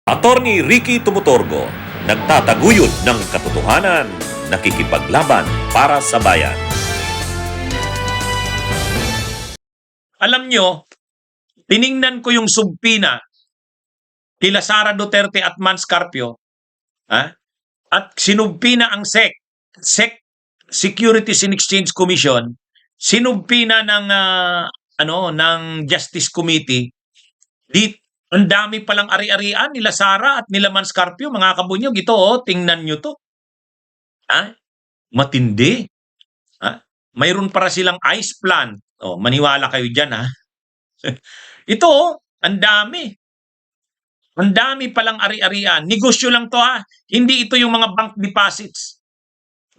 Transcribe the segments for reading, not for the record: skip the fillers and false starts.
Attorney Ricky Tumutorgo, nagtataguyod ng katotohanan, nakikipaglaban para sa bayan. Alam nyo, tiningnan ko yung subpina kila Sara Duterte at Mans Carpio, at sinubpina ang SEC, Securities and Exchange Commission, sinubpina ng ng Justice Committee. Ang dami palang ari-arian nila Sara at nila Mans Carpio, mga kabunyog. Ito, tingnan nyo to. Matindi. Mayroon para silang ice plant. Maniwala kayo dyan, Ito, ang dami. Ang dami palang ari-arian. Negosyo lang to, Hindi ito yung mga bank deposits.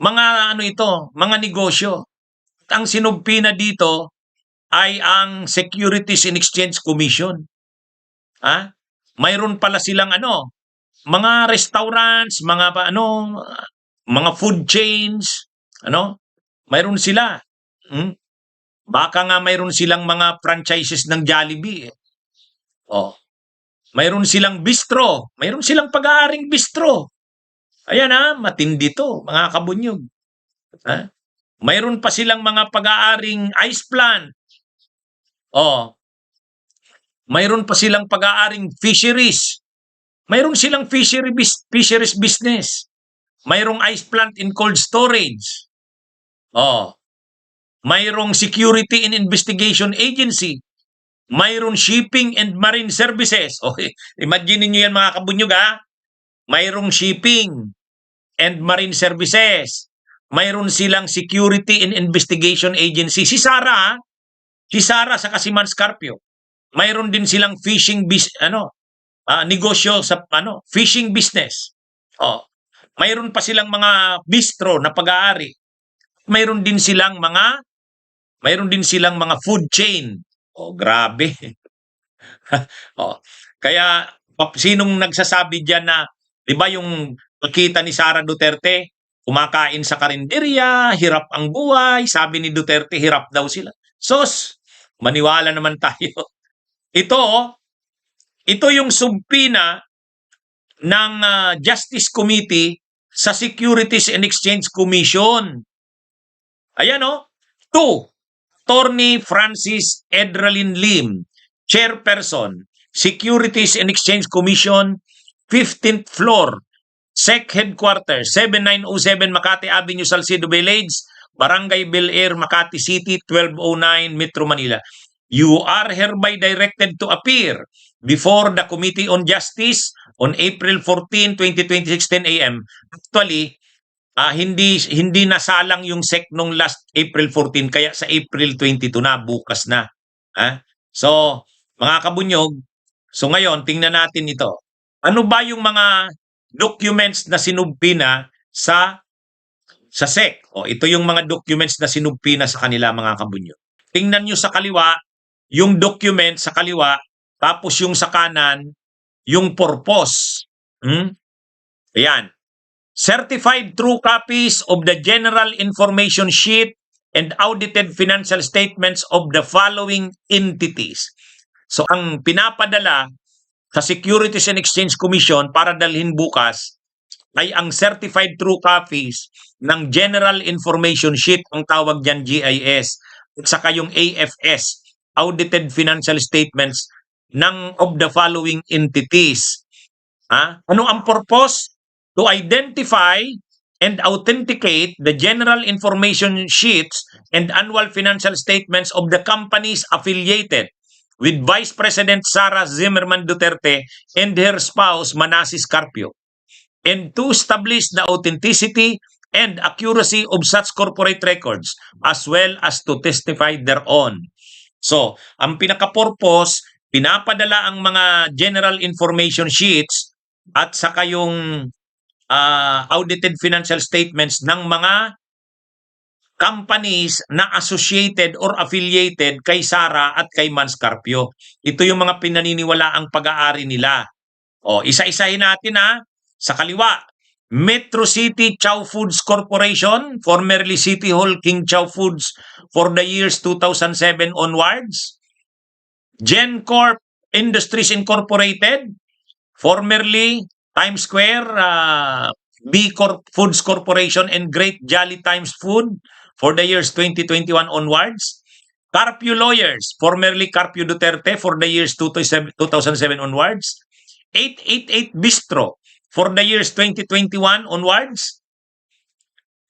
Mga mga negosyo. At ang sinubpina dito ay ang Securities and Exchange Commission. Mayroon pala silang mga restaurants, mga food chains, mayroon sila. Baka nga mayroon silang mga franchises ng Jollibee. Mayroon silang bistro, mayroon silang pag-aaring bistro. Ayan matindi to, mga kabunyog. Mayroon pa silang mga pag-aaring ice plant. Mayroon pa silang pag-aaring fisheries. Mayroon silang fisheries business. Mayroong ice plant in cold storage. Mayroong security and investigation agency. Mayroong shipping and marine services. Imagine niyo yan, mga kabunyog, Mayroong shipping and marine services. Mayroon silang security and investigation agency. Si Sara sa si Mans Carpio. Mayroon din silang fishing negosyo sa fishing business. Mayroon pa silang mga bistro na pag-aari. Mayroon din silang mga food chain. Grabe. Kaya sinong nagsasabi diyan na 'di ba yung nakita ni Sara Duterte kumakain sa karinderya, hirap ang buhay, sabi ni Duterte hirap daw sila. Sos, maniwala naman tayo. Ito yung subpina ng Justice Committee sa Securities and Exchange Commission. Ayan 2. Attorney Francis Edralyn Lim, Chairperson, Securities and Exchange Commission, 15th floor, SEC Headquarters, 7907 Makati Avenue, Salcedo Village, Barangay Bel Air, Makati City, 1209 Metro Manila. You are hereby directed to appear before the Committee on Justice on April 14, 2026, 10 a.m. Actually, hindi nasalang yung SEC nung last April 14, kaya sa April 22 na, bukas na. So, mga kabunyog, ngayon, tingnan natin ito. Ano ba yung mga documents na sinubpina sa SEC? Ito yung mga documents na sinubpina sa kanila, mga kabunyog. Tingnan nyo sa kaliwa, yung document sa kaliwa, tapos yung sa kanan, yung purpose. Ayan. Certified true copies of the General Information Sheet and audited financial statements of the following entities. So, ang pinapadala sa Securities and Exchange Commission para dalhin bukas ay ang certified true copies ng General Information Sheet, ang tawag dyan GIS, at saka yung AFS, audited financial statements of the following entities. Ano ang purpose? To identify and authenticate the general information sheets and annual financial statements of the companies affiliated with Vice President Sara Zimmerman Duterte and her spouse Manasseh Carpio, and to establish the authenticity and accuracy of such corporate records as well as to testify thereon. So, ang pinaka-purpose, pinapadala ang mga general information sheets at saka yung audited financial statements ng mga companies na associated or affiliated kay Sara at kay Mans Carpio. Ito yung mga pinaniniwalaang pag-aari nila. Isa-isahin natin sa kaliwa. Metro City Chow Foods Corporation, formerly City Hall King Chow Foods for the years 2007 onwards. GenCorp Industries Incorporated, formerly Times Square, B Corp Foods Corporation, and Great Jolly Times Food for the years 2021 onwards. Carpio Lawyers, formerly Carpio Duterte for the years 2007 onwards. 888 Bistro for the years 2021 onwards.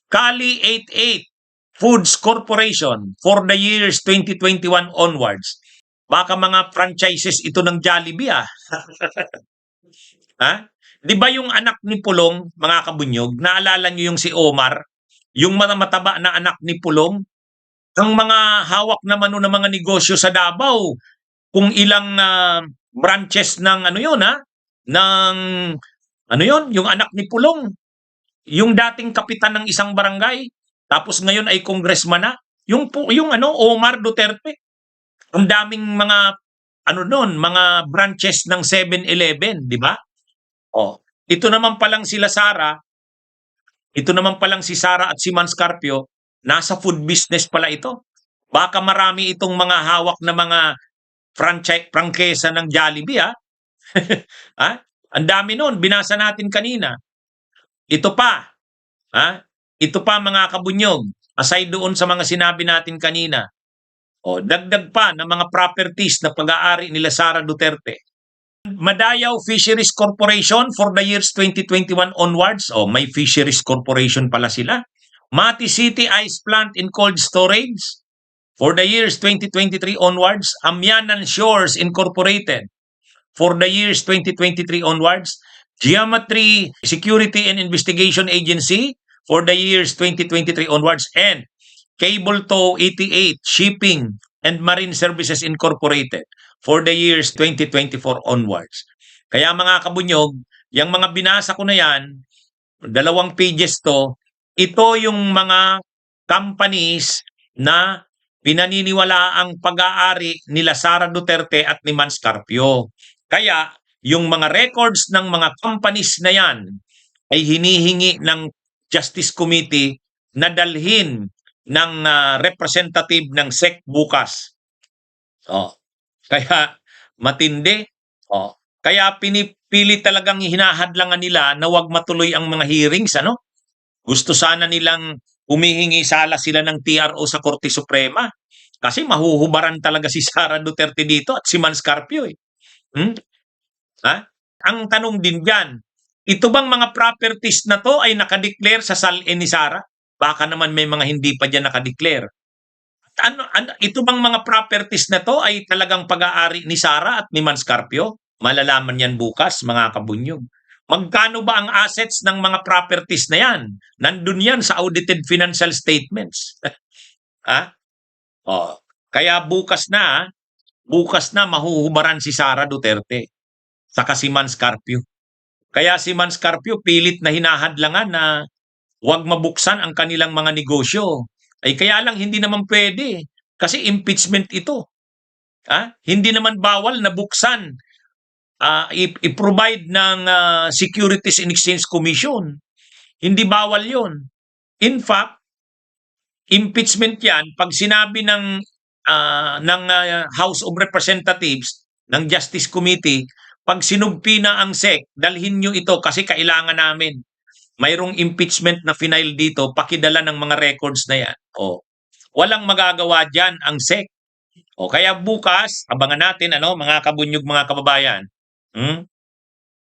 Kali 88 Foods Corporation for the years 2021 onwards. Baka mga franchises ito ng Jollibee, ah. Ha? Di ba yung anak ni Pulong, mga kabunyog, naalala nyo yung si Omar, yung mataba na anak ni Pulong, ang mga hawak naman ng mga negosyo sa Davao, kung ilang branches ng ano yun, ha? Ng ano yun, yung anak ni Pulong, yung dating kapitan ng isang barangay, tapos ngayon ay congressman na, yung ano, Omar Duterte. Ang daming mga ano noon, mga branches ng 7-Eleven, di ba? Oh, ito naman palang sila Sara, ito naman palang si Sara at si Man Scarpio, nasa food business pala ito. Baka marami itong mga hawak na mga prangkesa ng Jollibee, ha? Ha? Ang dami noon, binasa natin kanina. Ito pa, ha? Ito pa mga kabunyog, aside doon sa mga sinabi natin kanina. O, dagdag pa ng mga properties na pag-aari nila Sara Duterte. Madayaw Fisheries Corporation for the years 2021 onwards. O, may Fisheries Corporation pala sila. Mati City Ice Plant in Cold Storage for the years 2023 onwards. Amyanan Shores Incorporated for the years 2023 onwards. Geometry Security and Investigation Agency for the years 2023 onwards. And Cable Tow 88 Shipping and Marine Services Incorporated for the years 2024 onwards. Kaya mga kabunyog, yung mga binasa ko na yan, 2 pages to, ito yung mga companies na pinaniniwala ang pag-aari nila Sara Duterte at ni Man Scarpio. Kaya yung mga records ng mga companies na yan ay hinihingi ng Justice Committee na dalhin ng representative ng SEC bukas. Oh, kaya matindi. Oh, kaya pinipili talagang hinahadlangan nila na wag matuloy ang mga hearings, ano? Gusto sana nilang humihingi sala sila ng TRO sa Korte Suprema kasi mahuhubaran talaga si Sara Duterte dito at si Man Scarpio, eh. Ha? Ang tanong din diyan, ito bang mga properties na to ay nakadeclare sa SALN ni Sara? Baka naman may mga hindi pa diyan nakadeclare. Ito bang mga properties na to ay talagang pag-aari ni Sara at ni Man Scarpio? Malalaman yan bukas, mga kabunyog. Magkano ba ang assets ng mga properties na yan? Nandun yan sa audited financial statements. Ha? Oh, kaya bukas na mahuhubaran si Sara Duterte saka si Man Scarpio. Kaya si Man Scarpio pilit na hinahadlangan na huwag mabuksan ang kanilang mga negosyo. Ay kaya lang hindi naman pwede kasi impeachment ito. Hindi naman bawal na buksan, i-provide ng Securities and Exchange Commission. Hindi bawal yon. In fact, impeachment yan pag sinabi ng House of Representatives, ng Justice Committee, pag sinumpi na ang SEC, dalhin nyo ito kasi kailangan namin. Mayroong impeachment na final dito, pakidala ng mga records na yan. O, walang magagawa dyan ang SEC. O, kaya bukas, abangan natin, mga kabunyog, mga kababayan.